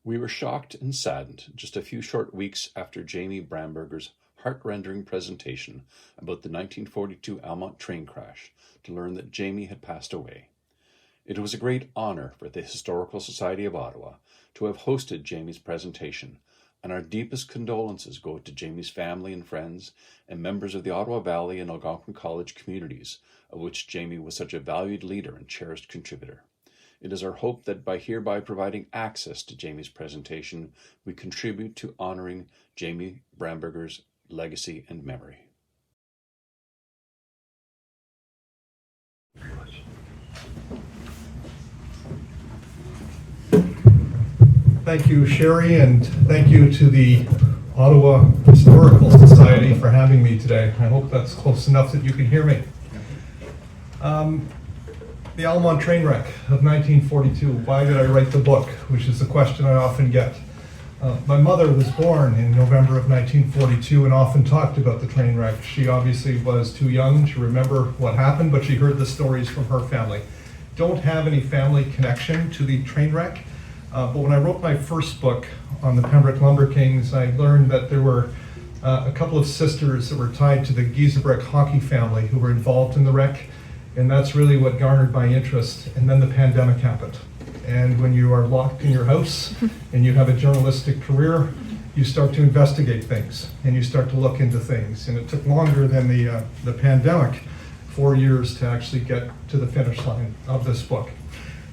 We were shocked and saddened just a few short weeks after Jamie Bramburger's heart-rending presentation about the 1942 Almonte train crash to learn that Jamie had passed away. It was a great honor for the Historical Society of Ottawa to have hosted Jamie's presentation, and our deepest condolences go to Jamie's family and friends and members of the Ottawa Valley and Algonquin College communities, of which Jamie was such a valued leader and cherished contributor. It is our hope that by hereby providing access to Jamie's presentation, we contribute to honoring Jamie Bramburger's legacy and memory. Thank you, Sherry, and thank you to the Ottawa Historical Society for having me today. I hope that's close enough that you can hear me. The Almonte Trainwreck of 1942. Why did I write the book? Which is the question I often get. My mother was born in November of 1942 and often talked about the train wreck. She obviously was too young to remember what happened, but she heard the stories from her family. Don't have any family connection to the train wreck, but when I wrote my first book on the Pembroke Lumber Kings, I learned that there were a couple of sisters that were tied to the Giesebrecht hockey family who were involved in the wreck, and that's really what garnered my interest. And then the pandemic happened. And when you are locked in your house and you have a journalistic career, you start to investigate things and you start to look into things. And it took longer than the pandemic, 4 years, to actually get to the finish line of this book.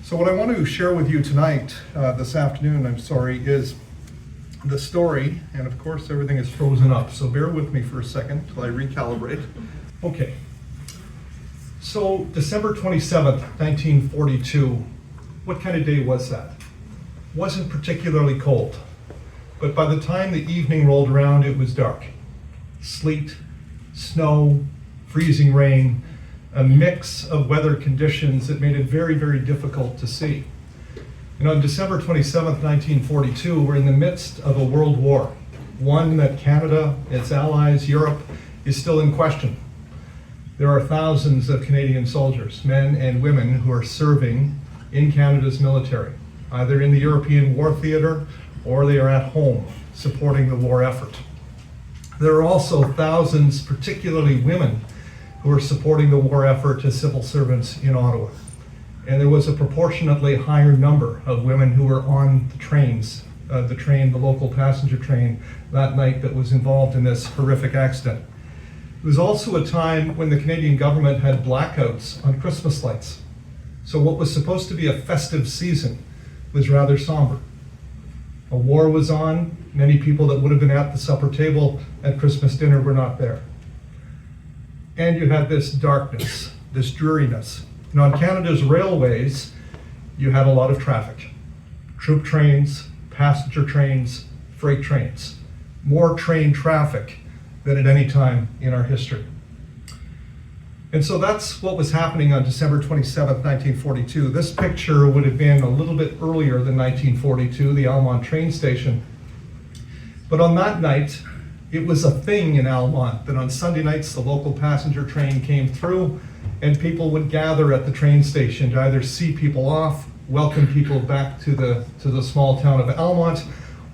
So what I want to share with you tonight, this afternoon, is the story. And of course, everything is frozen up. So bear with me for a second till I recalibrate. Okay. So December 27th, 1942, what kind of day was that? Wasn't particularly cold, but by the time the evening rolled around, it was dark. Sleet, snow, freezing rain, a mix of weather conditions that made it very, very difficult to see. And on December 27th, 1942, we're in the midst of a world war, one that Canada, its allies, Europe, is still in question. There are thousands of Canadian soldiers, men and women, who are serving in Canada's military, either in the European war theater or they are at home supporting the war effort. There are also thousands, particularly women, who are supporting the war effort as civil servants in Ottawa. And there was a proportionately higher number of women who were on the trains, the local passenger train that night that was involved in this horrific accident. It was also a time when the Canadian government had blackouts on Christmas lights. So what was supposed to be a festive season was rather somber. A war was on. Many people that would have been at the supper table at Christmas dinner were not there. And you had this darkness, this dreariness. And on Canada's railways, you had a lot of traffic. Troop trains, passenger trains, freight trains. More train traffic than at any time in our history. And so that's what was happening on December 27th, 1942. This picture would have been a little bit earlier than 1942, the Almonte train station. But on that night, it was a thing in Almonte that on Sunday nights the local passenger train came through and people would gather at the train station to either see people off, welcome people back to the small town of Almonte,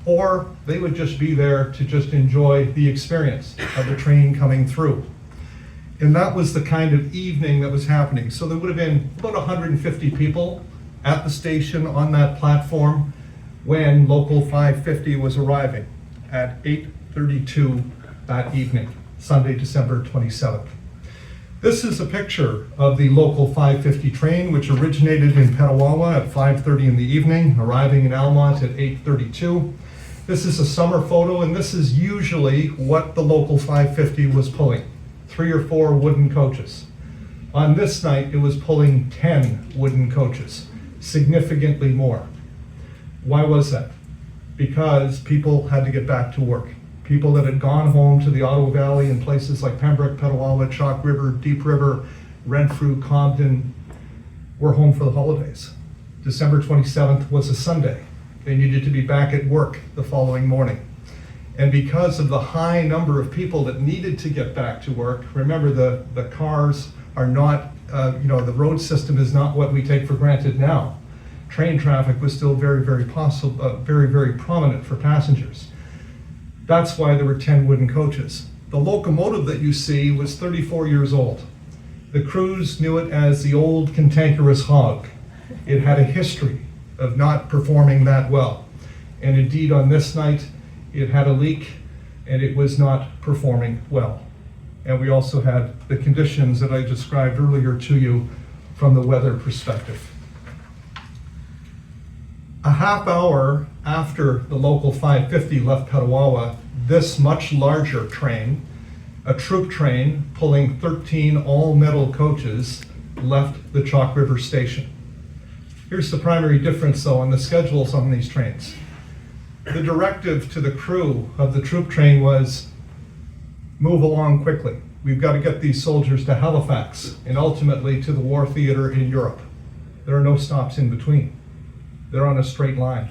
or they would just be there to just enjoy the experience of the train coming through. And that was the kind of evening that was happening. So there would have been about 150 people at the station on that platform when local 550 was arriving at 8:32 that evening, Sunday, December 27th. This is a picture of the local 550 train, which originated in Petawawa at 5:30 in the evening, arriving in Almonte at 8:32. This is a summer photo, and this is usually what the local 550 was pulling, 3 or 4 wooden coaches. On this night, it was pulling 10 wooden coaches, significantly more. Why was that? Because people had to get back to work. People that had gone home to the Ottawa Valley in places like Pembroke, Petawawa, Chalk River, Deep River, Renfrew, Compton, were home for the holidays. December 27th was a Sunday. They needed to be back at work the following morning. And because of the high number of people that needed to get back to work, remember the cars are not, the road system is not what we take for granted now. train traffic was still very, very prominent for passengers. That's why there were 10 wooden coaches. The locomotive that you see was 34 years old. The crews knew it as the old cantankerous hog. It had a history of not performing that well. And indeed, on this night, it had a leak and it was not performing well. And we also had the conditions that I described earlier to you from the weather perspective. A half hour after the local 550 left Petawawa, this much larger train, a troop train pulling 13 all-metal coaches, left the Chalk River station. Here's the primary difference, though, in the schedules on these trains. The directive to the crew of the troop train was, move along quickly. We've got to get these soldiers to Halifax and ultimately to the war theater in Europe. There are no stops in between. They're on a straight line.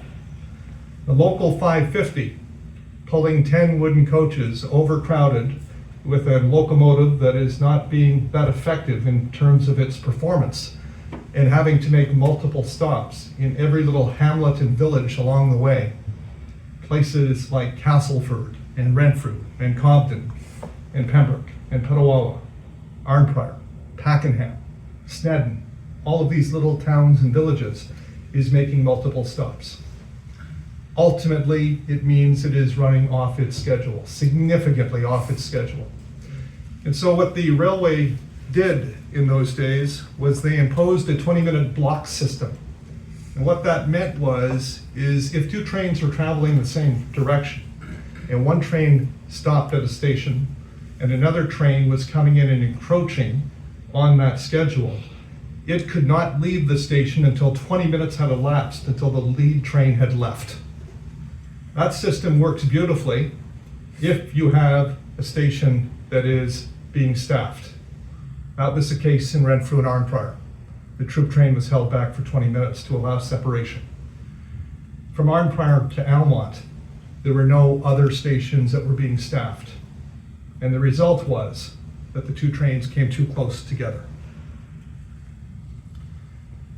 The local 550, pulling 10 wooden coaches, overcrowded, with a locomotive that is not being that effective in terms of its performance, and having to make multiple stops in every little hamlet and village along the way. Places like Castleford and Renfrew and Compton and Pembroke and Petawawa, Arnprior, Pakenham, Snedden, all of these little towns and villages is making multiple stops. Ultimately, it means it is running off its schedule, significantly off its schedule. And so what the railway did in those days was they imposed a 20-minute block system. And what that meant is if two trains were traveling the same direction, and one train stopped at a station, and another train was coming in and encroaching on that schedule, it could not leave the station until 20 minutes had elapsed until the lead train had left. That system works beautifully if you have a station that is being staffed. That was the case in Renfrew and Arnprior. The troop train was held back for 20 minutes to allow separation. From Arnprior to Almonte, there were no other stations that were being staffed. And the result was that the two trains came too close together.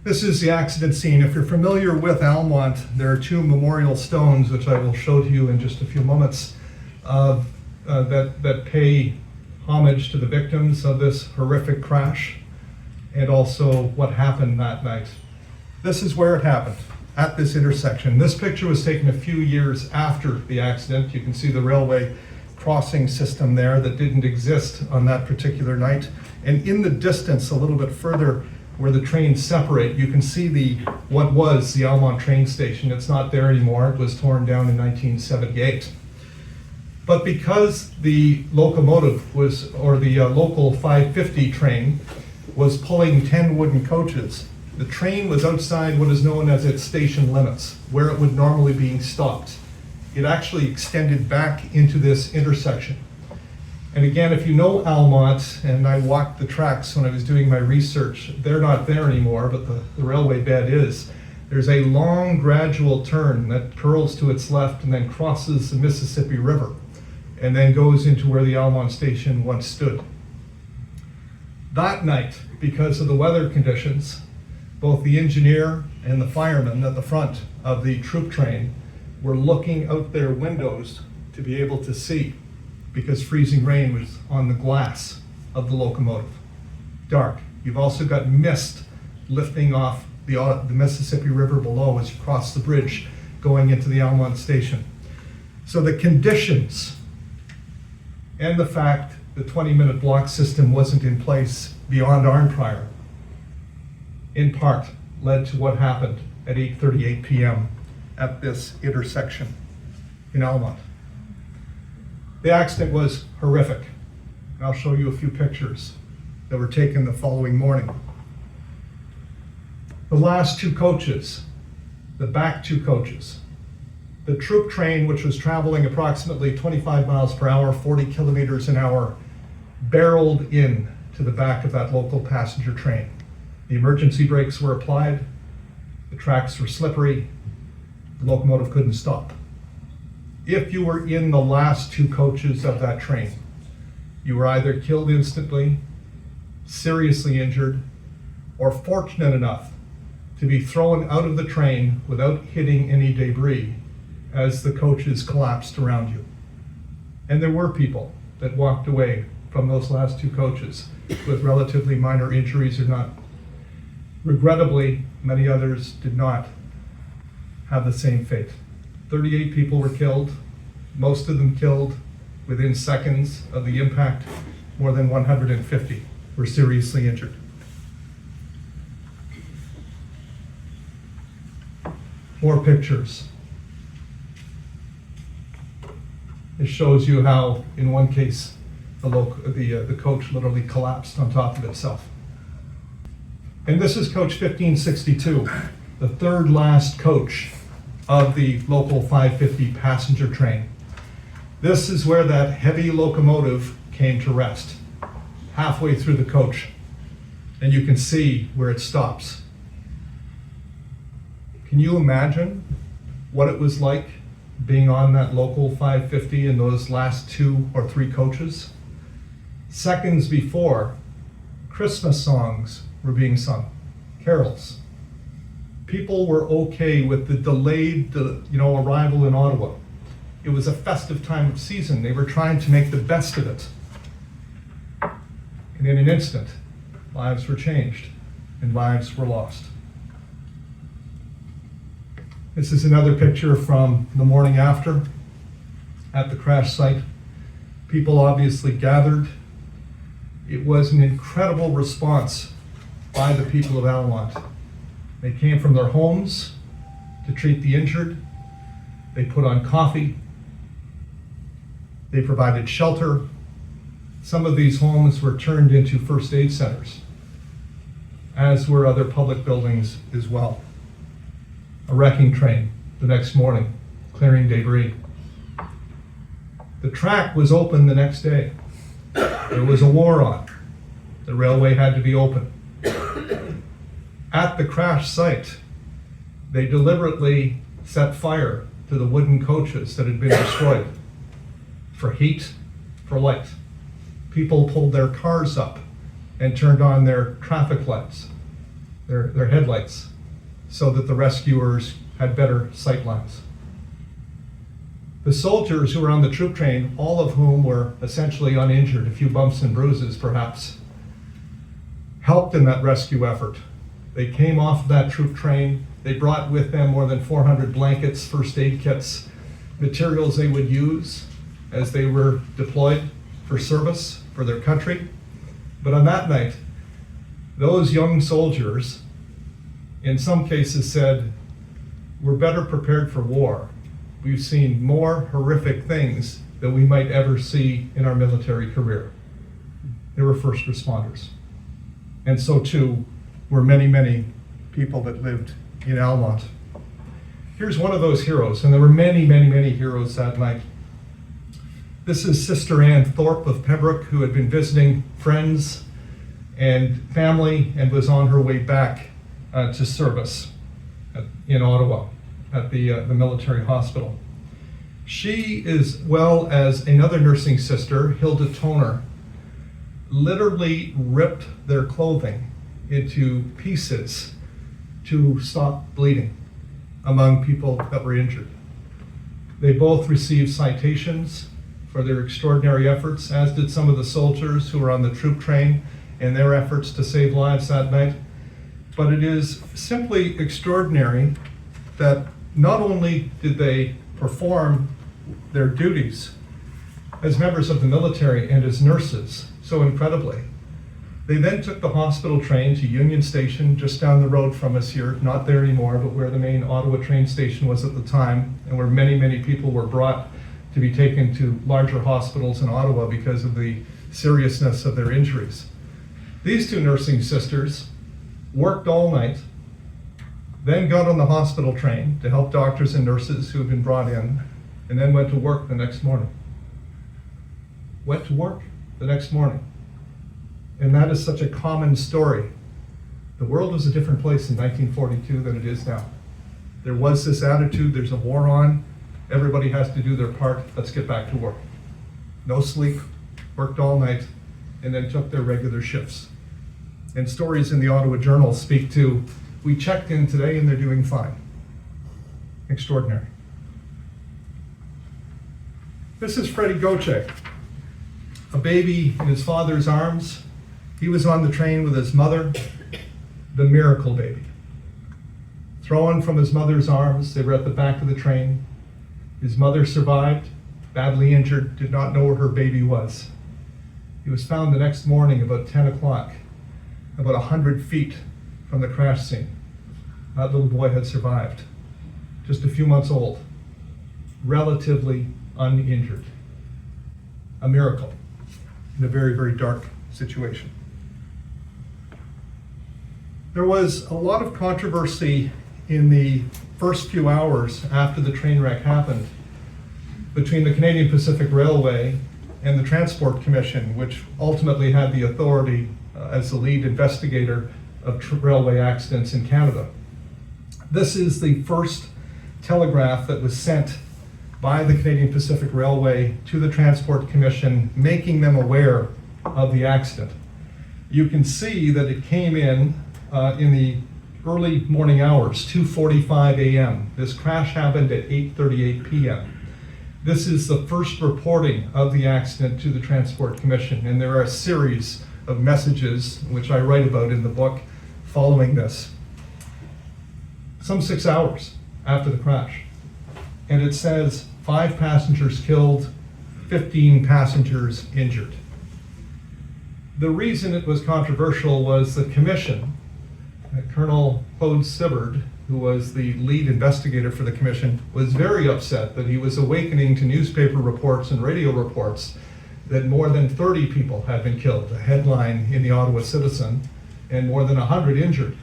This is the accident scene. If you're familiar with Almonte, there are two memorial stones, which I will show to you in just a few moments, that pay homage to the victims of this horrific crash and also what happened that night. This is where it happened, at this intersection. This picture was taken a few years after the accident. You can see the railway crossing system there that didn't exist on that particular night. And in the distance, a little bit further, where the trains separate, you can see what was the Almonte train station. It's not there anymore. It was torn down in 1978. But because the locomotive or the local 550 train was pulling 10 wooden coaches, the train was outside what is known as its station limits, where it would normally be stopped. It actually extended back into this intersection. And again, if you know Almonte, and I walked the tracks when I was doing my research, they're not there anymore, but the railway bed is. There's a long gradual turn that curls to its left and then crosses the Mississippi River and then goes into where the Almonte station once stood. That night, because of the weather conditions, both the engineer and the fireman at the front of the troop train were looking out their windows to be able to see, because freezing rain was on the glass of the locomotive. Dark. You've also got mist lifting off the Mississippi River below as you cross the bridge going into the Almonte station. So the conditions and the fact the 20-minute block system wasn't in place beyond Arnprior, in part, led to what happened at 8:38 p.m. at this intersection in Almonte. The accident was horrific. And I'll show you a few pictures that were taken the following morning. The last two coaches, the back two coaches, the troop train, which was traveling approximately 25 miles per hour, 40 kilometers an hour, barreled in to the back of that local passenger train. The emergency brakes were applied, the tracks were slippery, the locomotive couldn't stop. If you were in the last two coaches of that train, you were either killed instantly, seriously injured, or fortunate enough to be thrown out of the train without hitting any debris as the coaches collapsed around you. And there were people that walked away from those last two coaches with relatively minor injuries or not. Regrettably, many others did not have the same fate. 38 people were killed, most of them killed within seconds of the impact. More than 150 were seriously injured. More pictures. It shows you how, in one case, the coach literally collapsed on top of itself. And this is coach 1562, the third last coach of the local 550 passenger train. This is where that heavy locomotive came to rest, halfway through the coach. And you can see where it stops. Can you imagine what it was like being on that local 550 in those last 2 or 3 coaches? Seconds before, Christmas songs were being sung, carols. People were okay with the delayed arrival in Ottawa. It was a festive time of season. They were trying to make the best of it. And in an instant, lives were changed and lives were lost. This is another picture from the morning after at the crash site. People obviously gathered. It was an incredible response by the people of Almonte. They came from their homes to treat the injured. They put on coffee. They provided shelter. Some of these homes were turned into first aid centers, as were other public buildings as well. A wrecking train the next morning, clearing debris. The track was open the next day. There was a war on. The railway had to be open. At the crash site, they deliberately set fire to the wooden coaches that had been destroyed for heat, for light. People pulled their cars up and turned on their traffic lights, their headlights, so that the rescuers had better sight lines. The soldiers who were on the troop train, all of whom were essentially uninjured, a few bumps and bruises perhaps, helped in that rescue effort. They came off that troop train. They brought with them more than 400 blankets, first aid kits, materials they would use as they were deployed for service for their country. But on that night, those young soldiers, in some cases, said, "We're better prepared for war. We've seen more horrific things than we might ever see in our military career." They were first responders. And so too were many, many people that lived in Almonte. Here's one of those heroes, and there were many, many, many heroes that night. This is Sister Ann Thorpe of Pembroke, who had been visiting friends and family and was on her way back to service in Ottawa at the military hospital. She, as well as another nursing sister, Hilda Toner, literally ripped their clothing into pieces to stop bleeding among people that were injured. They both received citations for their extraordinary efforts, as did some of the soldiers who were on the troop train in their efforts to save lives that night. But it is simply extraordinary that not only did they perform their duties as members of the military and as nurses so incredibly, they then took the hospital train to Union Station, just down the road from us here, not there anymore, but where the main Ottawa train station was at the time, and where many, many people were brought to be taken to larger hospitals in Ottawa because of the seriousness of their injuries. These two nursing sisters worked all night, then got on the hospital train to help doctors and nurses who had been brought in, and then went to work the next morning. Went to work the next morning. And that is such a common story. The world was a different place in 1942 than it is now. There was this attitude, there's a war on, everybody has to do their part, let's get back to work. No sleep, worked all night, and then took their regular shifts. And stories in the Ottawa Journal speak to We checked in today and they're doing fine. Extraordinary. This is Freddie Goche, a baby in his father's arms. He was on the train with his mother, the miracle baby. Thrown from his mother's arms, they were at the back of the train. His mother survived, badly injured, did not know where her baby was. He was found the next morning about 10 o'clock, about 100 feet from the crash scene. That little boy had survived, just a few months old, relatively uninjured. A miracle in a very, very dark situation. There was a lot of controversy in the first few hours after the train wreck happened between the Canadian Pacific Railway and the Transport Commission, which ultimately had the authority as the lead investigator of railway accidents in Canada. This is the first telegraph that was sent by the Canadian Pacific Railway to the Transport Commission, making them aware of the accident. You can see that it came in the early morning hours, 2:45 a.m. This crash happened at 8:38 p.m. This is the first reporting of the accident to the Transport Commission, and there are a series of messages, which I write about in the book, following this. Some 6 hours after the crash. And it says 5 passengers killed, 15 passengers injured. The reason it was controversial was the commission, Colonel Claude Sibbard, who was the lead investigator for the commission, was very upset that he was awakening to newspaper reports and radio reports that more than 30 people had been killed, a headline in the Ottawa Citizen, and more than 100 injured.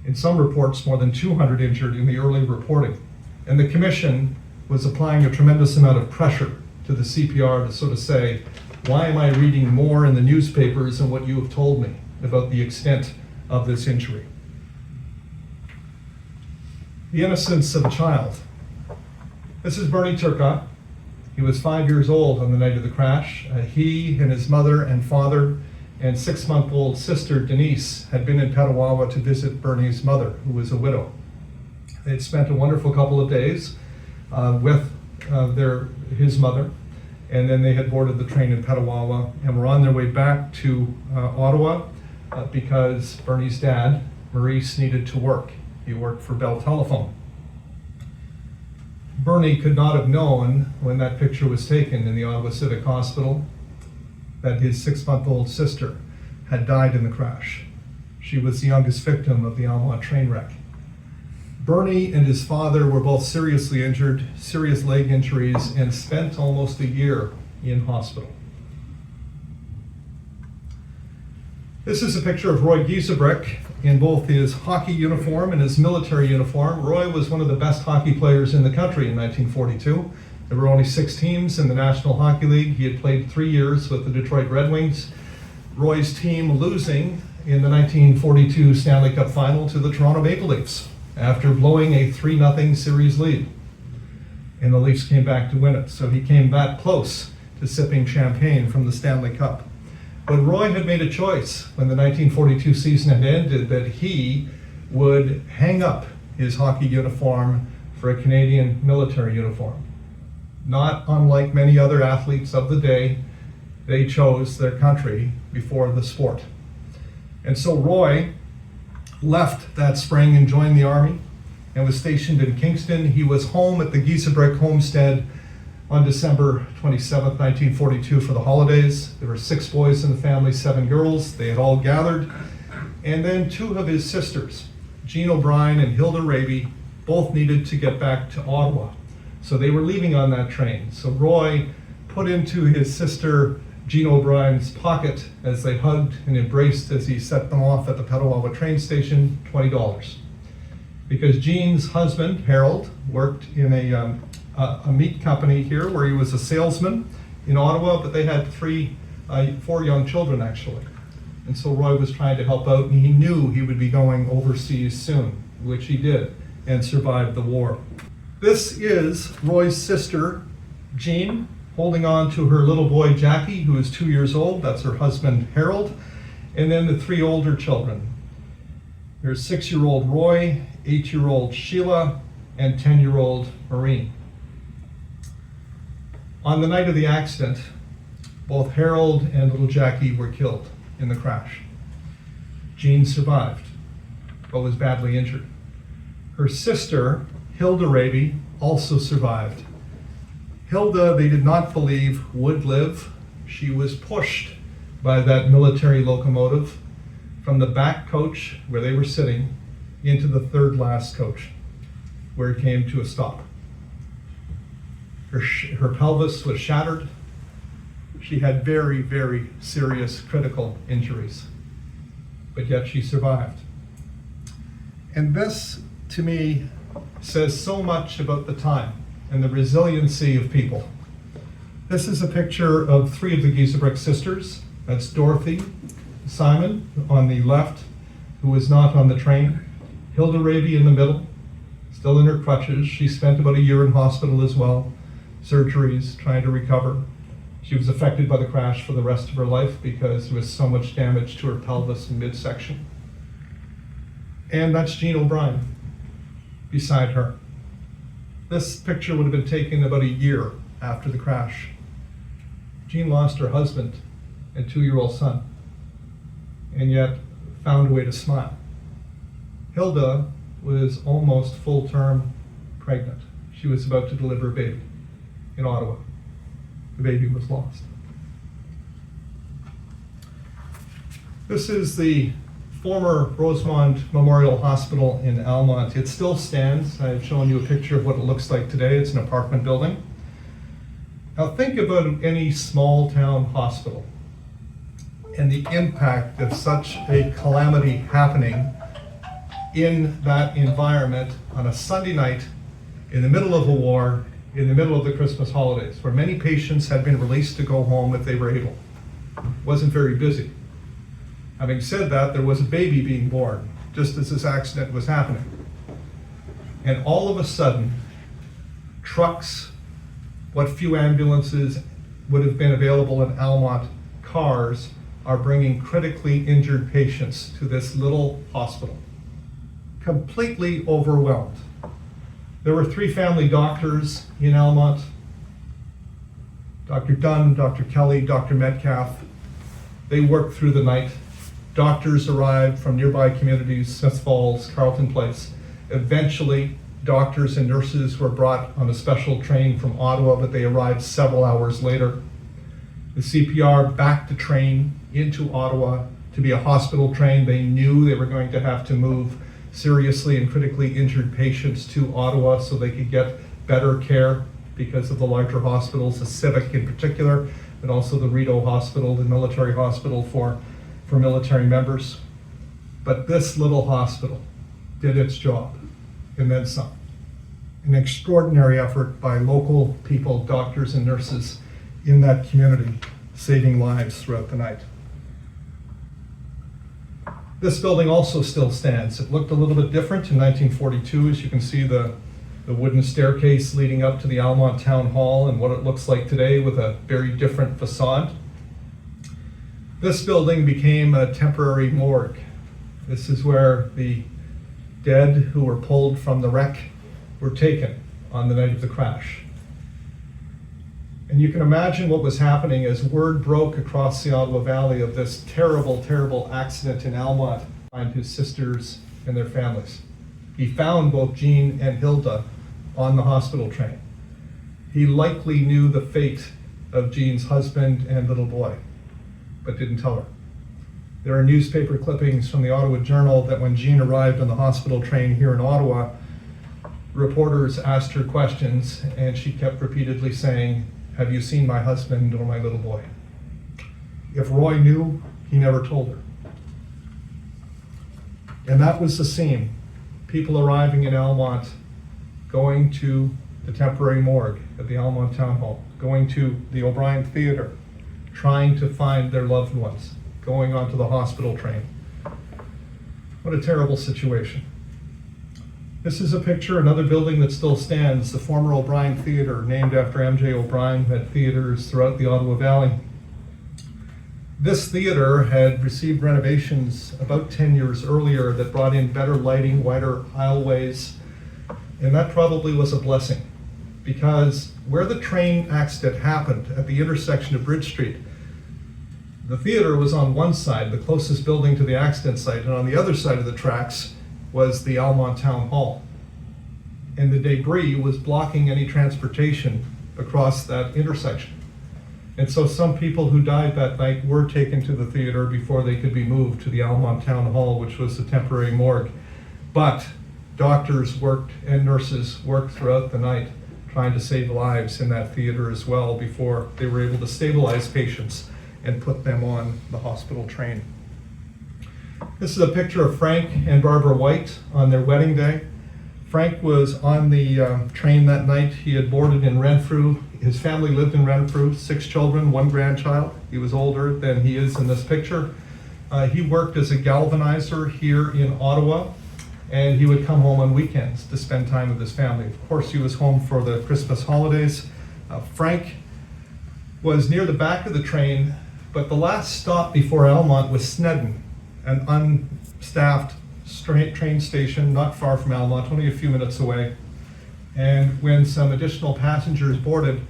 In some reports, more than 200 injured in the early reporting. And the commission was applying a tremendous amount of pressure to the CPR to sort of say, why am I reading more in the newspapers than what you have told me about the extent of this injury? The innocence of a child. This is Bernie Turcotte. He was 5 years old on the night of the crash. He and his mother and father and 6-month-old sister Denise had been in Petawawa to visit Bernie's mother, who was a widow. They'd spent a wonderful couple of days with his mother, and then they had boarded the train in Petawawa and were on their way back to Ottawa because Bernie's dad, Maurice, needed to work. He worked for Bell Telephone. Bernie could not have known when that picture was taken in the Ottawa Civic Hospital that his 6-month-old sister had died in the crash. She was the youngest victim of the Almonte train wreck. Bernie and his father were both seriously injured, serious leg injuries, and spent almost a year in hospital. This is a picture of Roy Giesebrich in both his hockey uniform and his military uniform. Roy was one of the best hockey players in the country in 1942. There were only 6 teams in the National Hockey League. He had played 3 years with the Detroit Red Wings. Roy's team losing in the 1942 Stanley Cup Final to the Toronto Maple Leafs after blowing a 3-0 series lead. And the Leafs came back to win it. So he came that close to sipping champagne from the Stanley Cup. But Roy had made a choice when the 1942 season had ended that he would hang up his hockey uniform for a Canadian military uniform. Not unlike many other athletes of the day, they chose their country before the sport. And so Roy left that spring and joined the Army and was stationed in Kingston. He was home at the Giesebrich homestead on December 27th, 1942 for the holidays. There were 6 boys in the family, 7 girls. They had all gathered. And then 2 of his sisters, Jean O'Brien and Hilda Raby, both needed to get back to Ottawa. So they were leaving on that train. So Roy put into his sister Jean O'Brien's pocket as they hugged and embraced as he set them off at the Petawawa train station, $20. Because Jean's husband, Harold, worked in a meat company here where he was a salesman in Ottawa, but they had 4 young children actually. And so Roy was trying to help out, and he knew he would be going overseas soon, which he did, and survived the war. This is Roy's sister, Jean, holding on to her little boy, Jackie, who is 2 years old. That's her husband, Harold. And then the 3 older children. There's 6-year-old Roy, 8-year-old Sheila, and 10-year-old Maureen. On the night of the accident, both Harold and little Jackie were killed in the crash. Jean survived, but was badly injured. Her sister, Hilda Raby, also survived. Hilda, they did not believe would live. She was pushed by that military locomotive from the back coach where they were sitting into the third last coach, where it came to a stop. Her pelvis was shattered. She had very, very serious critical injuries, but yet she survived. And this, to me, says so much about the time and the resiliency of people. This is a picture of 3 of the Giesebrecht sisters. That's Dorothy, Simon on the left, who was not on the train. Hilda Raby in the middle, still in her crutches. She spent about a year in hospital as well, surgeries, trying to recover. She was affected by the crash for the rest of her life because there was so much damage to her pelvis and midsection. And that's Jean O'Brien beside her. This picture would have been taken about a year after the crash. Jean lost her husband and 2-year-old son, and yet found a way to smile. Hilda was almost full-term pregnant. She was about to deliver a baby in Ottawa. The baby was lost. This is the former Rosemont Memorial Hospital in Almonte. It still stands. I've shown you a picture of what it looks like today. It's an apartment building. Now think about any small town hospital and the impact of such a calamity happening in that environment on a Sunday night in the middle of a war, in the middle of the Christmas holidays, where many patients had been released to go home if they were able. It wasn't very busy. Having said that, there was a baby being born just as this accident was happening. And all of a sudden, trucks, what few ambulances would have been available in Almonte, cars, are bringing critically injured patients to this little hospital. Completely overwhelmed. There were 3 family doctors in Almonte, Dr. Dunn, Dr. Kelly, Dr. Metcalf. They worked through the night. Doctors arrived from nearby communities, Smith Falls, Carleton Place. Eventually, doctors and nurses were brought on a special train from Ottawa, but they arrived several hours later. The CPR backed the train into Ottawa to be a hospital train. They knew they were going to have to move seriously and critically injured patients to Ottawa so they could get better care because of the larger hospitals, the Civic in particular, but also the Rideau Hospital, the military hospital for military members. But this little hospital did its job and then some. An extraordinary effort by local people, doctors and nurses in that community, saving lives throughout the night. This building also still stands. It looked a little bit different in 1942. As you can see, the wooden staircase leading up to the Almonte Town Hall and what it looks like today with a very different facade. This building became a temporary morgue. This is where the dead who were pulled from the wreck were taken on the night of the crash. And you can imagine what was happening as word broke across the Ottawa Valley of this terrible, terrible accident in Almonte and his sisters and their families. He found both Jean and Hilda on the hospital train. He likely knew the fate of Jean's husband and little boy, but didn't tell her. There are newspaper clippings from the Ottawa Journal that when Jean arrived on the hospital train here in Ottawa, reporters asked her questions and she kept repeatedly saying, "Have you seen my husband or my little boy?" If Roy knew, he never told her. And that was the scene. People arriving in Almonte, going to the temporary morgue at the Almonte Town Hall, going to the O'Brien Theatre, trying to find their loved ones, going onto the hospital train. What a terrible situation. This is a picture, another building that still stands, the former O'Brien Theatre, named after M.J. O'Brien, had theaters throughout the Ottawa Valley. This theater had received renovations about 10 years earlier that brought in better lighting, wider aisleways, and that probably was a blessing, because where the train accident happened at the intersection of Bridge Street, the theater was on one side, the closest building to the accident site, and on the other side of the tracks was the Almonte Town Hall. And the debris was blocking any transportation across that intersection. And so some people who died that night were taken to the theater before they could be moved to the Almonte Town Hall, which was the temporary morgue. But doctors worked and nurses worked throughout the night trying to save lives in that theater as well before they were able to stabilize patients and put them on the hospital train. This is a picture of Frank and Barbara White on their wedding day. Frank was on the train that night. He had boarded in Renfrew. His family lived in Renfrew, 6 children, 1 grandchild. He was older than he is in this picture. He worked as a galvanizer here in Ottawa, and he would come home on weekends to spend time with his family. Of course, he was home for the Christmas holidays. Frank was near the back of the train, but the last stop before Almonte was Snedden, an unstaffed train station not far from Almonte, only a few minutes away. And when some additional passengers boarded,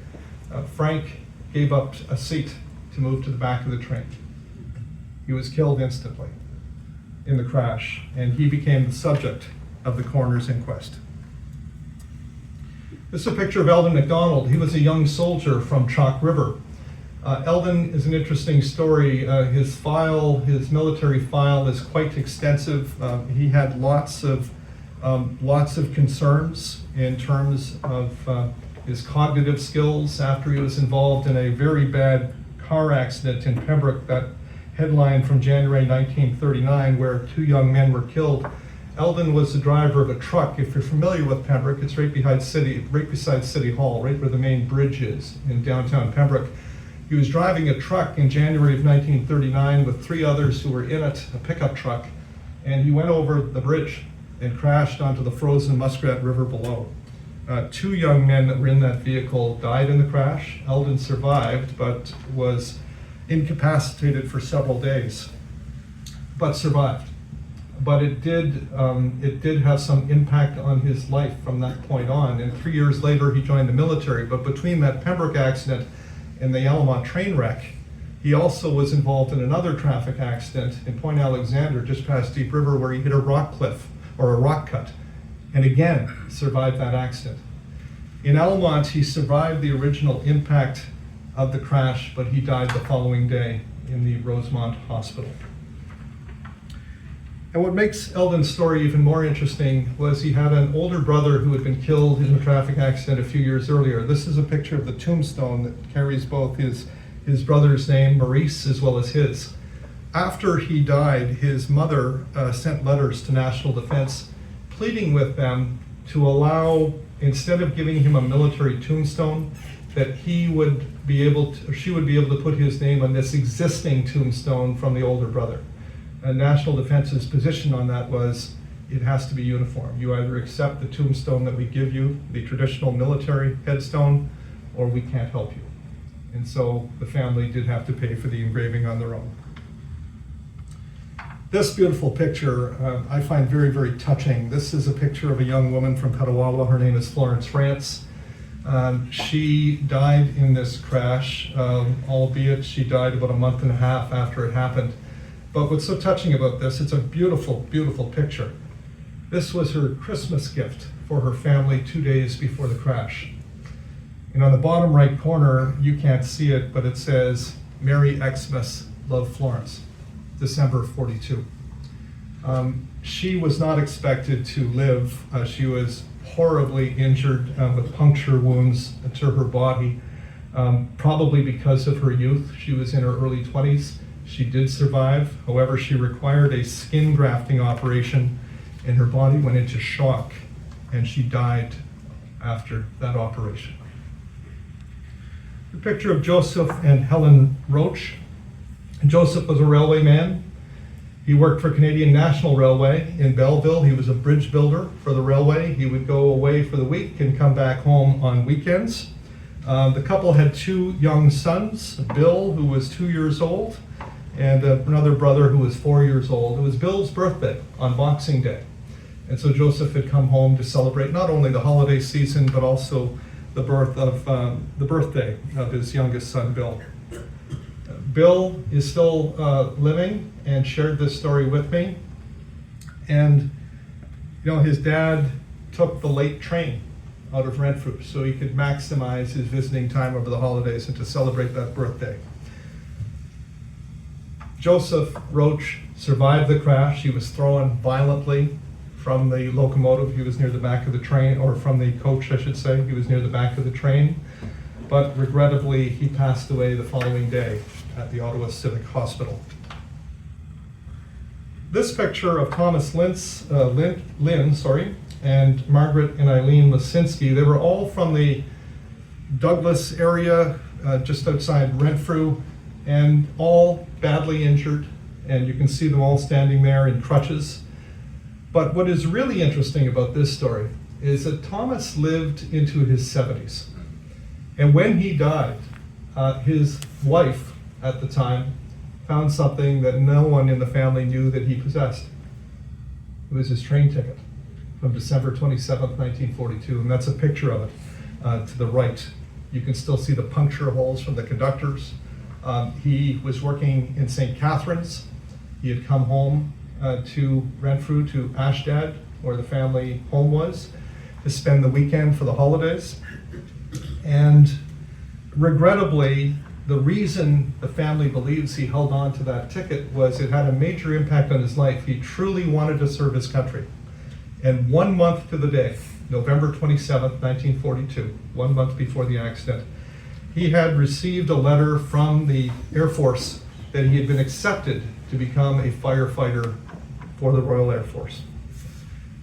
Frank gave up a seat to move to the back of the train. He was killed instantly in the crash, and he became the subject of the coroner's inquest. This is a picture of Eldon MacDonald. He was a young soldier from Chalk River. Eldon is an interesting story. His military file is quite extensive. He had lots of concerns in terms of his cognitive skills after he was involved in a very bad car accident in Pembroke, that headline from January 1939 where 2 young men were killed. Eldon was the driver of a truck. If you're familiar with Pembroke, it's right beside City Hall, right where the main bridge is in downtown Pembroke. He was driving a truck in January of 1939 with 3 others who were in it, a pickup truck, and he went over the bridge and crashed onto the frozen Muskrat River below. 2 young men that were in that vehicle died in the crash. Eldon survived, but was incapacitated for several days, but survived. But it did have some impact on his life from that point on. And 3 years later, he joined the military. But between that Pembroke accident and the Almonte train wreck, he also was involved in another traffic accident in Point Alexander, just past Deep River, where he hit a rock cliff or a rock cut, and again survived that accident. In Almonte, he survived the original impact of the crash, but he died the following day in the Rosemont Hospital. And what makes Eldon's story even more interesting was he had an older brother who had been killed in a traffic accident a few years earlier. This is a picture of the tombstone that carries both his brother's name, Maurice, as well as his. After he died, his mother sent letters to National Defense pleading with them to allow, instead of giving him a military tombstone, that she would be able to put his name on this existing tombstone from the older brother. National Defense's position on that was, it has to be uniform. You either accept the tombstone that we give you, the traditional military headstone, or we can't help you. And so the family did have to pay for the engraving on their own. This beautiful picture I find very, very touching. This is a picture of a young woman from Petawawa. Her name is Florence France. She died in this crash, albeit she died about a month and a half after it happened. But what's so touching about this, it's a beautiful, beautiful picture. This was her Christmas gift for her family 2 days before the crash. And on the bottom right corner, you can't see it, but it says, Merry Xmas, Love Florence, December 42. She was not expected to live. She was horribly injured with puncture wounds to her body, probably because of her youth. She was in her early 20s. She did survive. However, she required a skin grafting operation, and her body went into shock, and she died after that operation. The picture of Joseph and Helen Roach. Joseph was a railway man. He worked for Canadian National Railway in Belleville. He was a bridge builder for the railway. He would go away for the week and come back home on weekends. The couple had 2 young sons, Bill, who was 2 years old, and another brother who was 4 years old. It was Bill's birthday on Boxing Day. And so Joseph had come home to celebrate not only the holiday season, but also the birthday of his youngest son, Bill. Bill is still living and shared this story with me. And his dad took the late train out of Renfrew so he could maximize his visiting time over the holidays and to celebrate that birthday. Joseph Roach survived the crash. He was thrown violently from the locomotive. He was near the back of the train, or from the coach, I should say. He was near the back of the train. But regrettably, he passed away the following day at the Ottawa Civic Hospital. This picture of Thomas Lynn, and Margaret and Eileen Lisinski, they were all from the Douglas area, just outside Renfrew, and all badly injured, and you can see them all standing there in crutches. But what is really interesting about this story is that Thomas lived into his 70s. And when he died, his wife at the time found something that no one in the family knew that he possessed. It was his train ticket from December 27th, 1942, and that's a picture of it to the right. You can still see the puncture holes from the conductors. He was working in St. Catharines. He had come home to Renfrew, to Ashdad, where the family home was, to spend the weekend for the holidays. And regrettably, the reason the family believes he held on to that ticket was it had a major impact on his life. He truly wanted to serve his country. And 1 month to the day, November 27th, 1942, 1 month before the accident, he had received a letter from the Air Force that he had been accepted to become a firefighter for the Royal Air Force.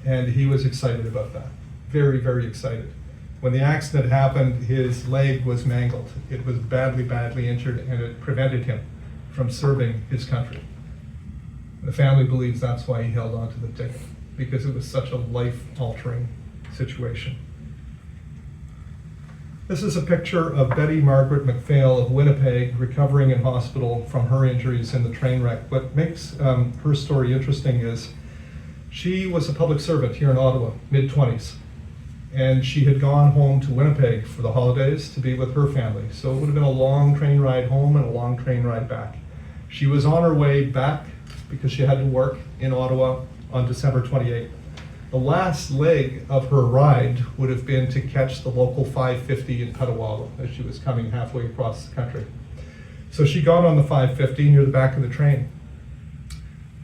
And he was excited about that, very, very excited. When the accident happened, his leg was mangled. It was badly, badly injured, and it prevented him from serving his country. The family believes that's why he held on to the ticket, because it was such a life-altering situation. This is a picture of Betty Margaret McPhail of Winnipeg recovering in hospital from her injuries in the train wreck. What makes her story interesting is she was a public servant here in Ottawa, mid-20s, and she had gone home to Winnipeg for the holidays to be with her family. So it would have been a long train ride home and a long train ride back. She was on her way back because she had to work in Ottawa on December 28th. The last leg of her ride would have been to catch the local 550 in Petawawa as she was coming halfway across the country. So she got on the 550 near the back of the train.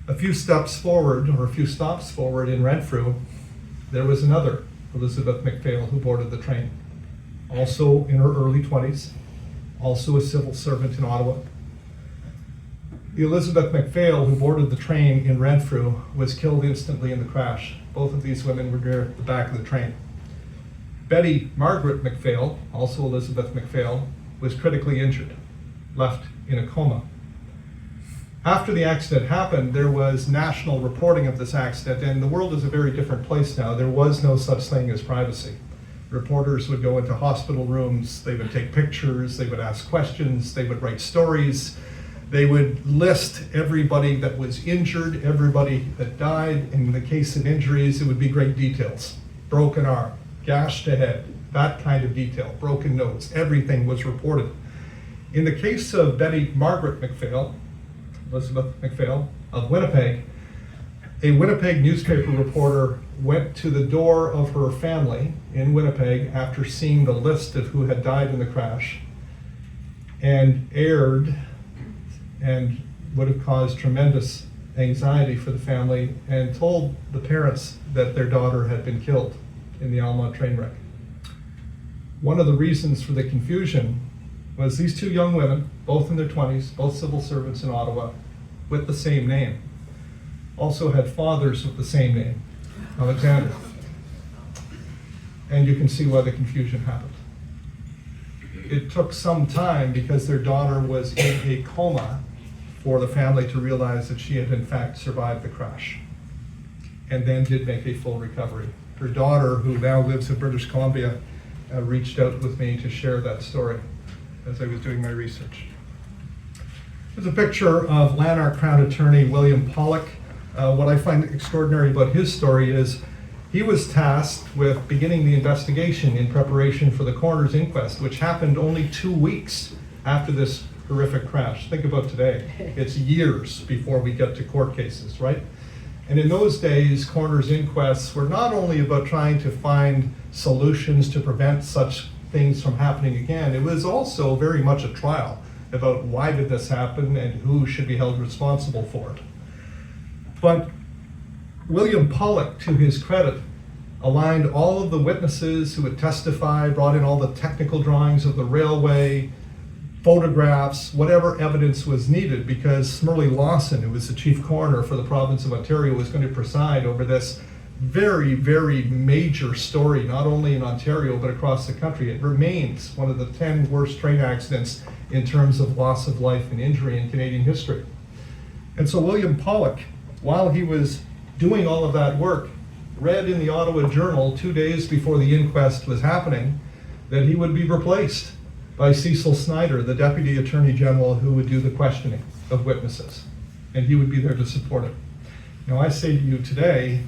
A few stops forward in Renfrew, there was another Elizabeth McPhail who boarded the train, also in her early 20s, also a civil servant in Ottawa. The Elizabeth McPhail who boarded the train in Renfrew was killed instantly in the crash. Both of these women were near the back of the train. Betty Margaret McPhail, also Elizabeth McPhail, was critically injured, left in a coma. After the accident happened, there was national reporting of this accident, and the world is a very different place now. There was no such thing as privacy. Reporters would go into hospital rooms, they would take pictures, they would ask questions, they would write stories. They would list everybody that was injured, everybody that died. In the case of injuries, it would be great details. Broken arm, gashed head, that kind of detail, broken nose, everything was reported. In the case of Betty Margaret McPhail, Elizabeth McPhail of Winnipeg, a Winnipeg newspaper reporter went to the door of her family in Winnipeg after seeing the list of who had died in the crash and aired, and would have caused tremendous anxiety for the family, and told the parents that their daughter had been killed in the Almonte train wreck. One of the reasons for the confusion was these two young women, both in their 20s, both civil servants in Ottawa, with the same name, also had fathers with the same name, Alexander. And you can see why the confusion happened. It took some time, because their daughter was in a coma, for the family to realize that she had in fact survived the crash, and then did make a full recovery. Her daughter, who now lives in British Columbia, reached out with me to share that story as I was doing my research. Here's a picture of Lanark Crown Attorney William Pollock. What I find extraordinary about his story is he was tasked with beginning the investigation in preparation for the coroner's inquest, which happened only 2 weeks after this horrific crash. Think about today. It's years before we get to court cases, right? And in those days, coroner's inquests were not only about trying to find solutions to prevent such things from happening again, it was also very much a trial about why did this happen and who should be held responsible for it. But William Pollock, to his credit, aligned all of the witnesses who would testify, brought in all the technical drawings of the railway, photographs, whatever evidence was needed, because Smurley Lawson, who was the chief coroner for the province of Ontario, was going to preside over this very, very major story, not only in Ontario, but across the country. It remains one of the 10 worst train accidents in terms of loss of life and injury in Canadian history. And so William Pollock, while he was doing all of that work, read in the Ottawa Journal 2 days before the inquest was happening that he would be replaced by Cecil Snyder, the Deputy Attorney General, who would do the questioning of witnesses, and he would be there to support it. Now I say to you today,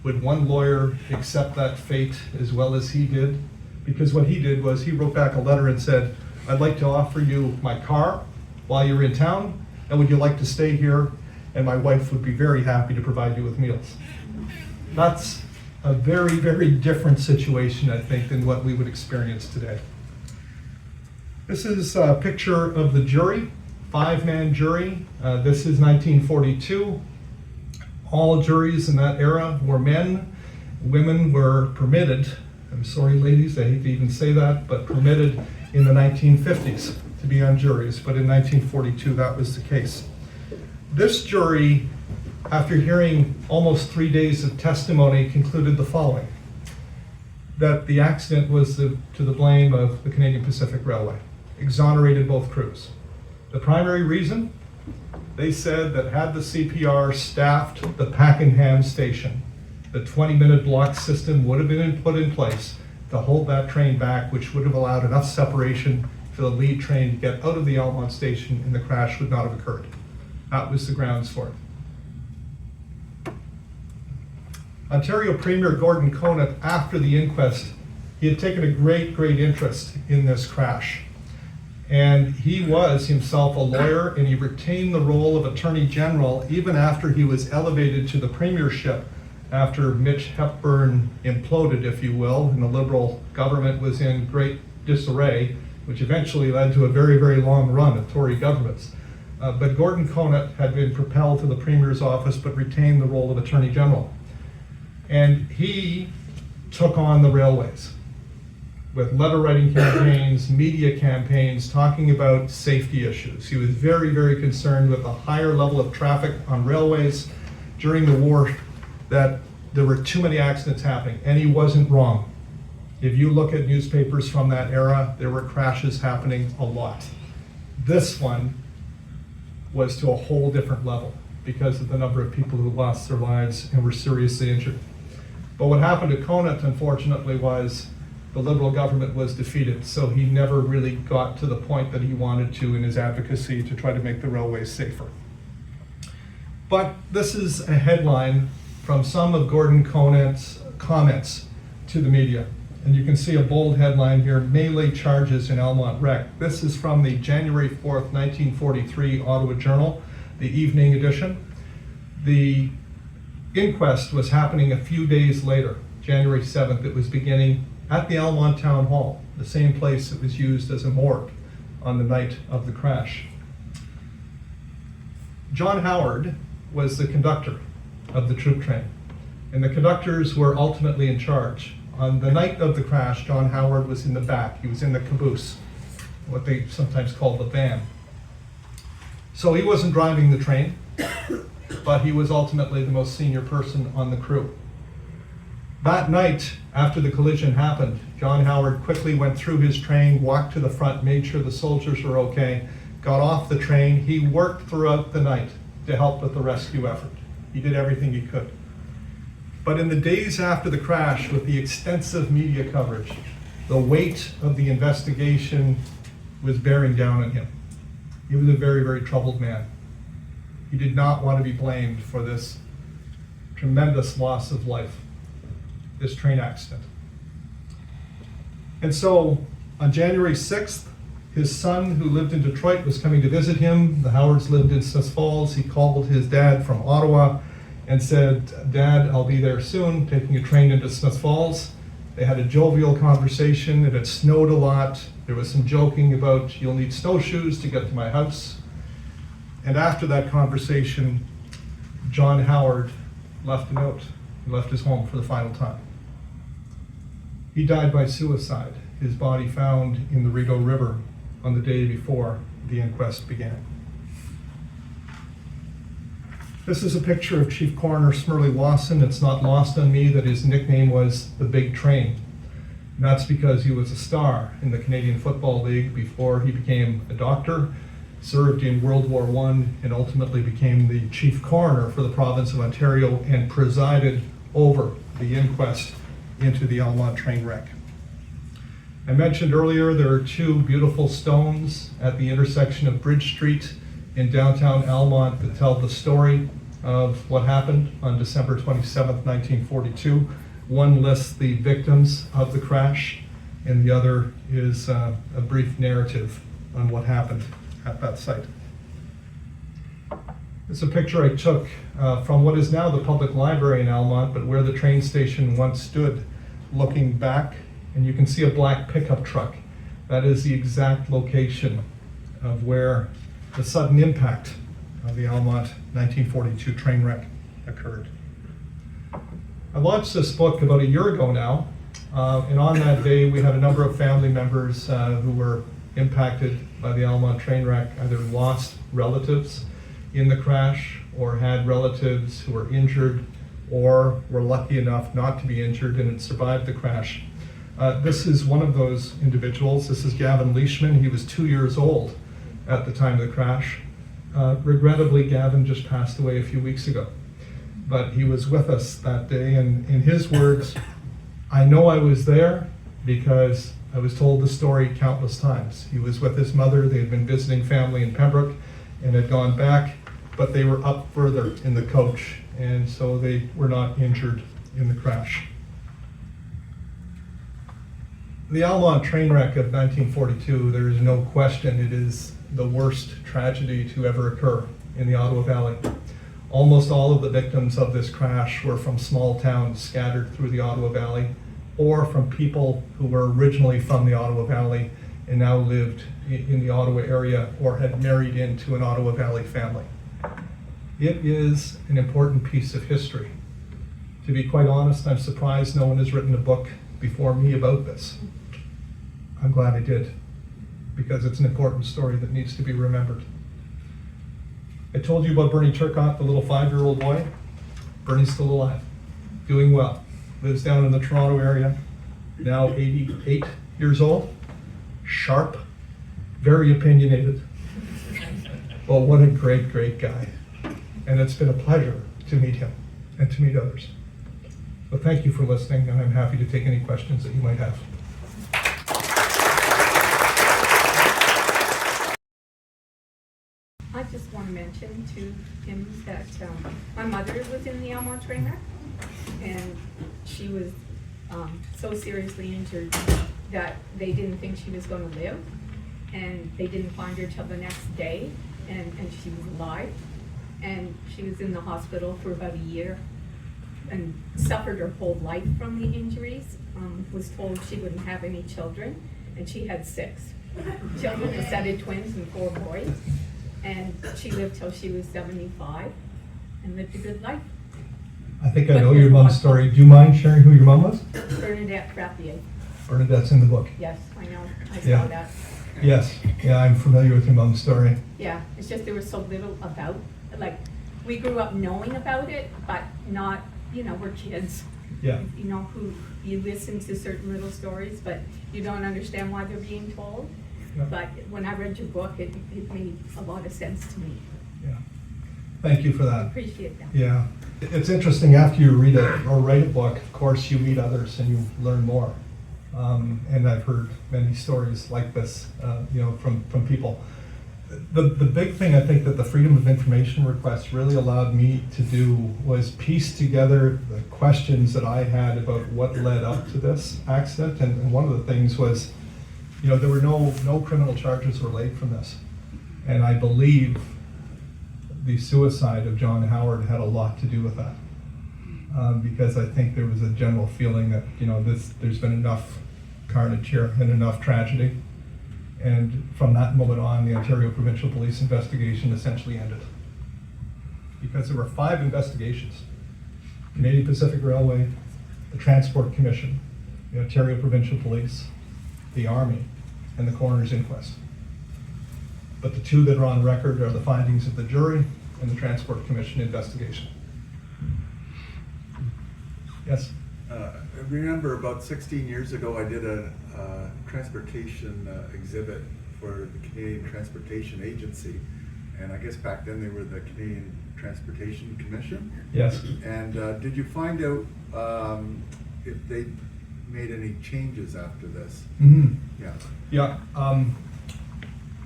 would one lawyer accept that fate as well as he did? Because what he did was he wrote back a letter and said, I'd like to offer you my car while you're in town, and would you like to stay here? And my wife would be very happy to provide you with meals. That's a very, very different situation, I think, than what we would experience today. This is a picture of the jury, 5-man jury. This is 1942. All juries in that era were men. Women were permitted, I'm sorry ladies, I hate to even say that, but permitted in the 1950s to be on juries, but in 1942 that was the case. This jury, after hearing almost 3 days of testimony, concluded the following: that the accident was to the blame of the Canadian Pacific Railway, exonerated both crews. The primary reason? They said that had the CPR staffed the Pakenham station, the 20-minute block system would have been put in place to hold that train back, which would have allowed enough separation for the lead train to get out of the Almonte station, and the crash would not have occurred. That was the grounds for it. Ontario Premier Gordon Conant, after the inquest, he had taken a great, great interest in this crash. And he was himself a lawyer, and he retained the role of Attorney General even after he was elevated to the premiership, after Mitch Hepburn imploded, if you will, and the Liberal government was in great disarray, which eventually led to a very, very long run of Tory governments. But Gordon Conant had been propelled to the Premier's office, but retained the role of Attorney General. And he took on the railways with letter writing campaigns, media campaigns, talking about safety issues. He was very, very concerned with a higher level of traffic on railways during the war, that there were too many accidents happening, and he wasn't wrong. If you look at newspapers from that era, there were crashes happening a lot. This one was to a whole different level because of the number of people who lost their lives and were seriously injured. But what happened to Conant, unfortunately, was the Liberal government was defeated, so he never really got to the point that he wanted to in his advocacy to try to make the railways safer. But this is a headline from some of Gordon Conant's comments to the media. And you can see a bold headline here: melee charges in Almonte wreck. This is from the January 4th, 1943 Ottawa Journal, the evening edition. The inquest was happening a few days later, January 7th. It was beginning at the Almonte Town Hall, the same place that was used as a morgue on the night of the crash. John Howard was the conductor of the troop train, and the conductors were ultimately in charge. On the night of the crash, John Howard was in the back. He was in the caboose, what they sometimes call the van. So he wasn't driving the train, but he was ultimately the most senior person on the crew. That night, after the collision happened, John Howard quickly went through his train, walked to the front, made sure the soldiers were okay, got off the train. He worked throughout the night to help with the rescue effort. He did everything he could. But in the days after the crash, with the extensive media coverage, the weight of the investigation was bearing down on him. He was a very, very troubled man. He did not want to be blamed for this tremendous loss of life, this train accident. And so on January 6th, his son, who lived in Detroit, was coming to visit him. The Howards lived in Smiths Falls. He called his dad from Ottawa and said, "Dad, I'll be there soon," taking a train into Smiths Falls. They had a jovial conversation. It had snowed a lot. There was some joking about, "You'll need snowshoes to get to my house." And after that conversation, John Howard left a note. He left his home for the final time. He died by suicide. His body found in the Rideau River on the day before the inquest began. This is a picture of Chief Coroner Smurley Lawson. It's not lost on me that his nickname was the Big Train. And that's because he was a star in the Canadian Football League before he became a doctor, served in World War I, and ultimately became the Chief Coroner for the province of Ontario and presided over the inquest into the Almonte train wreck. I mentioned earlier there are two beautiful stones at the intersection of Bridge Street in downtown Almonte that tell the story of what happened on December 27th, 1942. One lists the victims of the crash, and the other is a brief narrative on what happened at that site. It's a picture I took from what is now the public library in Almonte, but where the train station once stood, looking back, and you can see a black pickup truck. That is the exact location of where the sudden impact of the Almonte 1942 train wreck occurred. I launched this book about a year ago now, and on that day we had a number of family members who were impacted by the Almonte train wreck, either lost relatives in the crash or had relatives who were injured or were lucky enough not to be injured and had survived the crash. This is one of those individuals. This is Gavin Leishman. He was 2 years old at the time of the crash. Regrettably, Gavin just passed away a few weeks ago, but he was with us that day, and in his words, "I know I was there because I was told the story countless times." He was with his mother. They had been visiting family in Pembroke and had gone back, but they were up further in the coach, and so they were not injured in the crash. The Almonte train wreck of 1942, there is no question it is the worst tragedy to ever occur in the Ottawa Valley. Almost all of the victims of this crash were from small towns scattered through the Ottawa Valley, or from people who were originally from the Ottawa Valley and now lived in the Ottawa area or had married into an Ottawa Valley family. It is an important piece of history. To be quite honest, I'm surprised no one has written a book before me about this. I'm glad I did, because it's an important story that needs to be remembered. I told you about Bernie Turcotte, the little 5-year-old boy. Bernie's still alive, doing well. Lives down in the Toronto area, now 88 years old, sharp, very opinionated. Well, what a great, great guy. And it's been a pleasure to meet him and to meet others. So thank you for listening, and I'm happy to take any questions that you might have. I just want to mention to him that my mother was in the Almonte train wreck, and she was so seriously injured that they didn't think she was going to live, and they didn't find her till the next day, and she was alive, and she was in the hospital for about a year and suffered her whole life from the injuries. Was told she wouldn't have any children, and she had 6 children, a set of twins and 4 boys. And she lived till she was 75 and lived a good life. I think I know your mom's story. Do you mind sharing who your mom was? Bernadette Frappier. Bernadette's in the book. Yes, I know. I Yeah. saw that. Yes, yeah, I'm familiar with your mom's story. Yeah, it's just there was so little about, like, we grew up knowing about it, but not, we're kids. Yeah. Who you listen to certain little stories, but you don't understand why they're being told. Yeah. But when I read your book, it made a lot of sense to me. Yeah. Thank you for I that. appreciate that. Yeah. It's interesting, after you read it or write a book, of course, you meet others and you learn more. And I've heard many stories like this, from people. The big thing I think that the Freedom of Information request really allowed me to do was piece together the questions that I had about what led up to this accident. And one of the things was, there were no criminal charges were laid from this. And I believe the suicide of John Howard had a lot to do with that. Because I think there was a general feeling that, there's been enough carnage here and enough tragedy. And from that moment on, the Ontario Provincial Police investigation essentially ended. Because there were 5 investigations: Canadian Pacific Railway, the Transport Commission, the Ontario Provincial Police, the Army, and the Coroner's Inquest. But the 2 that are on record are the findings of the jury and the Transport Commission investigation. Yes? I remember about 16 years ago, I did a transportation exhibit for the Canadian Transportation Agency, and I guess back then they were the Canadian Transportation Commission. Yes. And did you find out if they made any changes after this? Mm-hmm. Yeah. Yeah.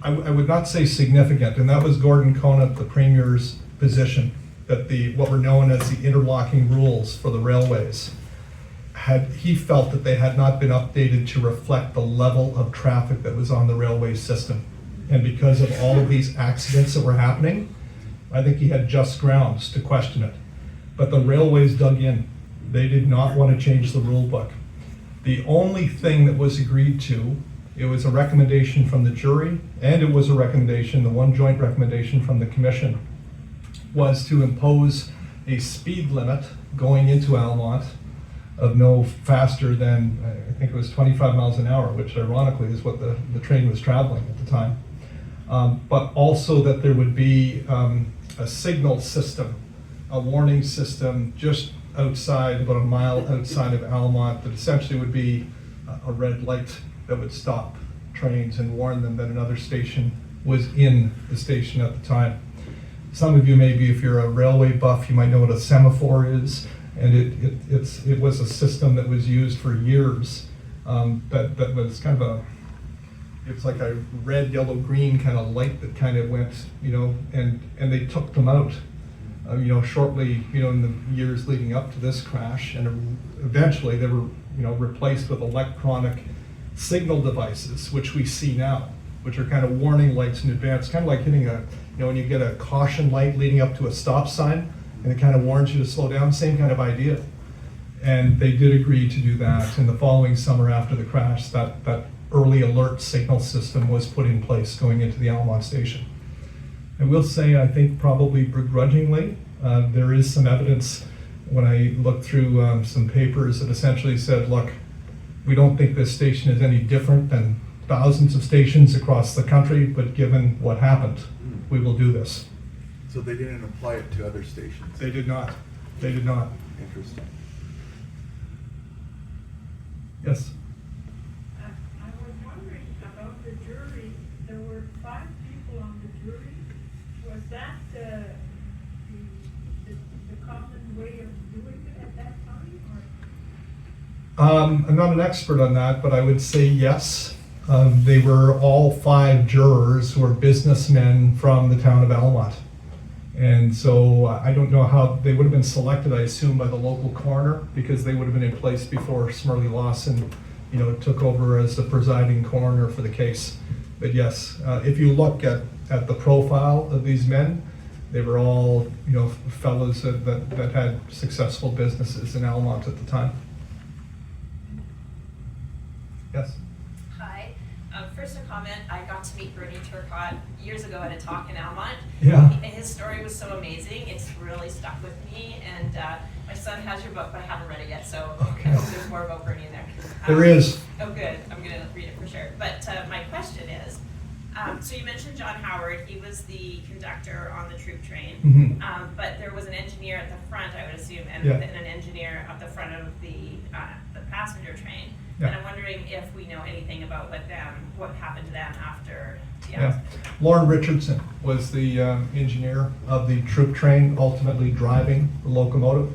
I would not say significant, and that was Gordon Conant, the Premier's position, that what were known as the interlocking rules for the railways, he felt that they had not been updated to reflect the level of traffic that was on the railway system. And because of all of these accidents that were happening, I think he had just grounds to question it. But the railways dug in. They did not want to change the rule book. The only thing that was agreed to, it was a recommendation from the jury, and it was a recommendation, the one joint recommendation from the commission, was to impose a speed limit going into Almonte of no faster than, I think it was 25 miles an hour, which ironically is what the train was traveling at the time. But also that there would be a signal system, a warning system just outside, about a mile outside of Almonte, that essentially would be a red light that would stop trains and warn them that another station was in the station at the time. Some of you maybe, if you're a railway buff, you might know what a semaphore is. And it was a system that was used for years that was kind of it's like a red, yellow, green kind of light that kind of went, and they took them out, shortly, in the years leading up to this crash. And eventually they were, replaced with electronic signal devices, which we see now, which are kind of warning lights in advance, kind of like hitting when you get a caution light leading up to a stop sign, and it kind of warns you to slow down, same kind of idea. And they did agree to do that. And the following summer after the crash, that early alert signal system was put in place going into the Almonte station. I will say, I think probably begrudgingly, there is some evidence when I looked through some papers that essentially said, look, we don't think this station is any different than thousands of stations across the country, but given what happened, we will do this. So they didn't apply it to other stations? They did not. They did not. Interesting. Yes? I was wondering about the jury. There were 5 people on the jury. Was that the common way of doing it at that time? Or? I'm not an expert on that, but I would say yes. They were all 5 jurors who were businessmen from the town of Almonte. And so I don't know how they would have been selected, I assume, by the local coroner, because they would have been in place before Smurley Lawson, took over as the presiding coroner for the case. But yes, if you look at the profile of these men, they were all, fellows that had successful businesses in Almonte at the time. Yes? Hi. First a comment, I got to meet Bernie Turcotte years ago at a talk in Almonte. Yeah. His story was so amazing, it's really stuck with me, and my son has your book, but I haven't read it yet, so Okay. I hope there's more about Bernie in there. There is. Oh good, I'm gonna read it for sure. But my question is, so you mentioned John Howard, he was the conductor on the troop train, but there was an engineer at the front, I would assume, and Yeah. an engineer at the front of the passenger train. Yeah. And I'm wondering if we know anything about what happened to them after the Yeah. accident. Lauren Richardson was the engineer of the troop train, ultimately driving the locomotive.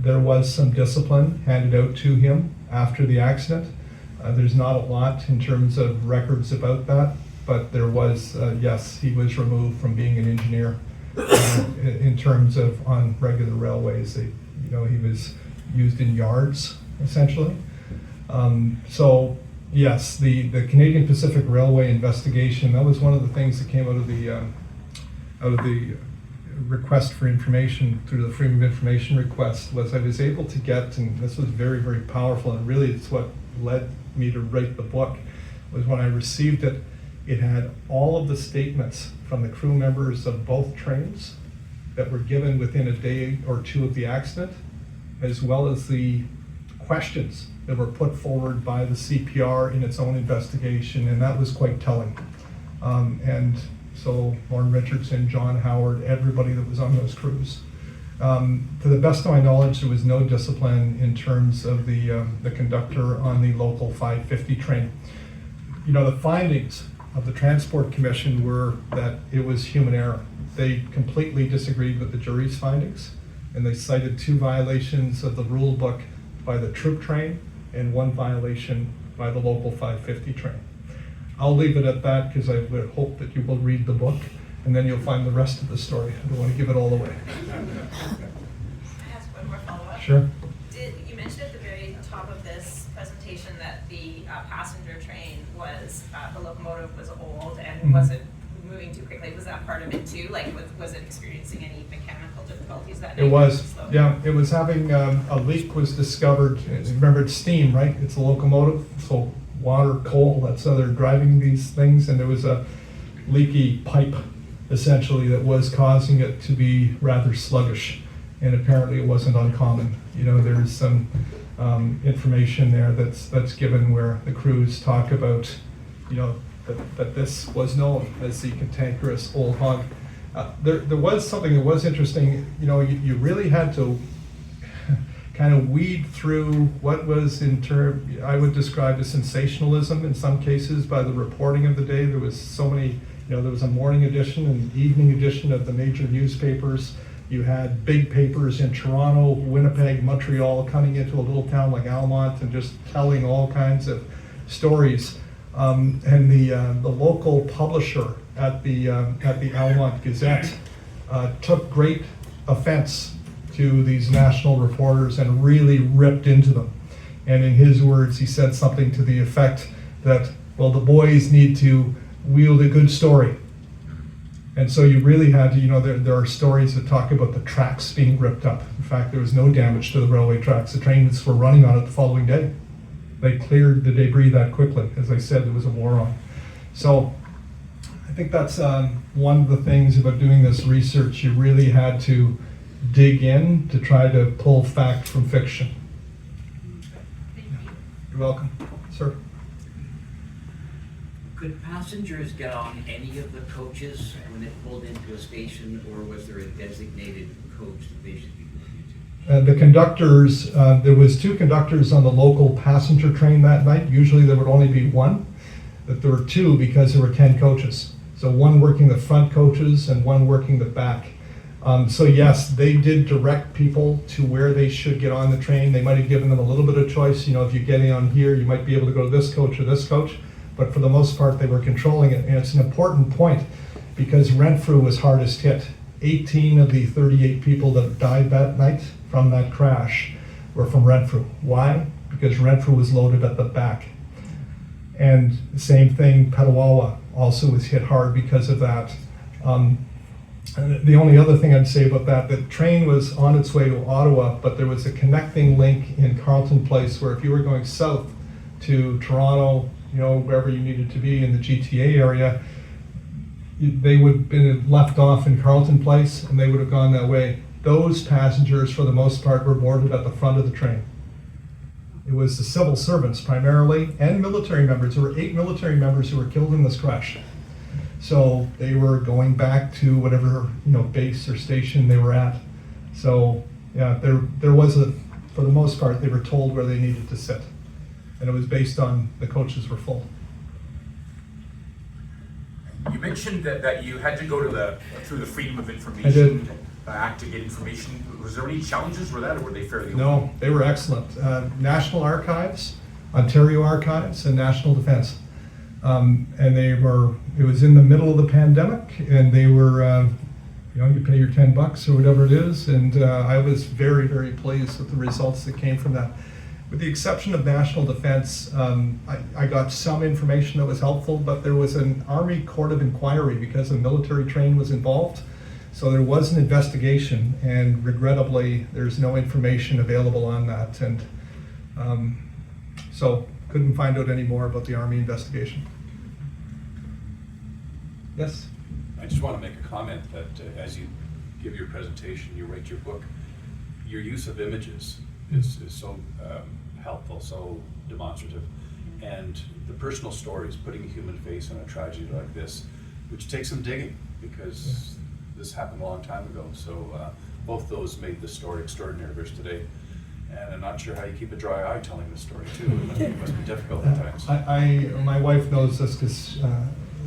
There was some discipline handed out to him after the accident. There's not a lot in terms of records about that. but there was, yes, he was removed from being an engineer in terms of on regular railways. He was used in yards, essentially. So yes, the Canadian Pacific Railway investigation, that was one of the things that came out of the request for information through the Freedom of Information request, was I was able to get, and this was very, very powerful, and really it's what led me to write the book, was when I received it, it had all of the statements from the crew members of both trains that were given within a day or two of the accident, as well as the questions that were put forward by the CPR in its own investigation, and that was quite telling. And so Lauren Richardson, John Howard, everybody that was on those crews. To the best of my knowledge, there was no discipline in terms of the conductor on the local 550 train. The findings of the Transport Commission were that it was human error. They completely disagreed with the jury's findings, and they cited 2 violations of the rule book by the troop train and 1 violation by the local 550 train. I'll leave it at that because I would hope that you will read the book and then you'll find the rest of the story. I don't want to give it all away. Can I ask one more follow-up? Sure. You mentioned at the very top of this presentation that the passenger train was, the locomotive was old and wasn't moving too quickly. Was that part of it too? Like, was it experiencing any mechanical difficulties that night? It was, yeah. It was having, a leak was discovered. Remember, it's steam, right? It's a locomotive, so water, coal, that's how they're driving these things. And there was a leaky pipe, essentially, that was causing it to be rather sluggish. And apparently it wasn't uncommon. There's some information there that's given where the crews talk about, that this was known as the cantankerous old hog. There was something that was interesting. You really had to kind of weed through what was I would describe as sensationalism in some cases by the reporting of the day. There was so many, there was a morning edition and evening edition of the major newspapers. You had big papers in Toronto, Winnipeg, Montreal coming into a little town like Almonte and just telling all kinds of stories. And the local publisher at the Almonte Gazette took great offense to these national reporters and really ripped into them. And in his words, he said something to the effect that, well, the boys need to wield a good story. And so you really had to, there are stories that talk about the tracks being ripped up. In fact, there was no damage to the railway tracks. The trains were running on it the following day. They cleared the debris that quickly. As I said, there was a war on. So I think that's one of the things about doing this research. You really had to dig in to try to pull fact from fiction. Thank you. You're welcome, sir. Could passengers get on any of the coaches when it pulled into a station, or was there a designated coach that they should be going into? The conductors, there was 2 conductors on the local passenger train that night. Usually there would only be 1, but there were 2 because there were 10 coaches. So 1 working the front coaches and 1 working the back. So yes, they did direct people to where they should get on the train. They might have given them a little bit of choice. If you're getting on here, you might be able to go to this coach or this coach. But for the most part, they were controlling it. And it's an important point because Renfrew was hardest hit. 18 of the 38 people that died that night from that crash were from Renfrew. Why? Because Renfrew was loaded at the back. And the same thing, Petawawa also was hit hard because of that. And the only other thing I'd say about that, the train was on its way to Ottawa, but there was a connecting link in Carleton Place where if you were going south to Toronto, wherever you needed to be in the GTA area, they would have been left off in Carleton Place and they would have gone that way. Those passengers, for the most part, were boarded at the front of the train. It was the civil servants primarily and military members. There were 8 military members who were killed in this crash. So they were going back to whatever base or station they were at. So yeah, there was for the most part, they were told where they needed to sit. And it was based on the coaches were full. You mentioned that you had to go to through the Freedom of Information Act to get information. Was there any challenges with that, or were they fairly open? No, they were excellent. National Archives, Ontario Archives, and National Defence. And it was in the middle of the pandemic, and they were, you pay your $10 or whatever it is, and I was very, very pleased with the results that came from that. With the exception of national defense, I got some information that was helpful, but there was an Army Court of Inquiry because a military train was involved. So there was an investigation, and regrettably, there's no information available on that. And so couldn't find out any more about the Army investigation. Yes? I just want to make a comment that as you give your presentation, you write your book, your use of images is so helpful, so demonstrative. And the personal stories, putting a human face on a tragedy like this, which takes some digging because this happened a long time ago. So both those made the story extraordinary for us today. And I'm not sure how you keep a dry eye telling the story too. It must be difficult at times. My wife knows this because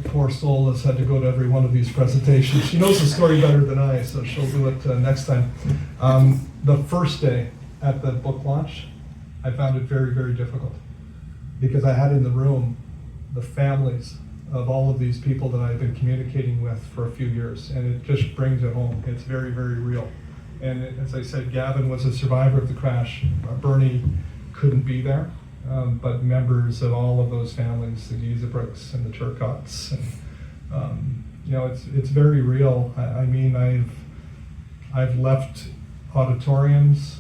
poor soul has had to go to every one of these presentations. She knows the story better than I, so she'll do it next time. The first day at the book launch, I found it very, very difficult because I had in the room the families of all of these people that I've been communicating with for a few years, and it just brings it home. It's very, very real. And as I said, Gavin was a survivor of the crash. Bernie couldn't be there, but members of all of those families, the Gizabricks and the Turcottes, and it's very real. I mean, I've left auditoriums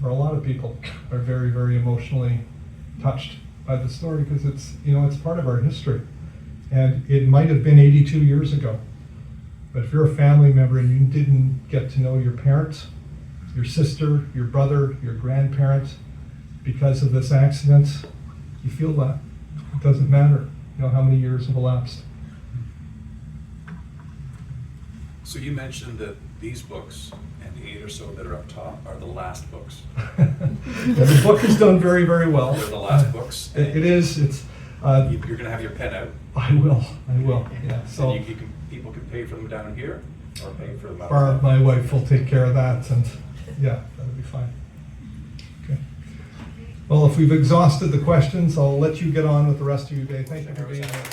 where a lot of people are very, very emotionally touched by the story because it's part of our history, and it might have been 82 years ago. But if you're a family member and you didn't get to know your parents, your sister, your brother, your grandparent, because of this accident, you feel that. It doesn't matter, how many years have elapsed. So you mentioned that these books and the 8 or so that are up top are the last books. The book has done very, very well. They're the last books. It is. It's. You're going to have your pen out. I will. Yeah. So. And people can pay for them down here, or pay for them out Barb, there. my wife, will take care of that, and yeah, that'll be fine. Okay. Well, if we've exhausted the questions, I'll let you get on with the rest of your day. Thank you for being here.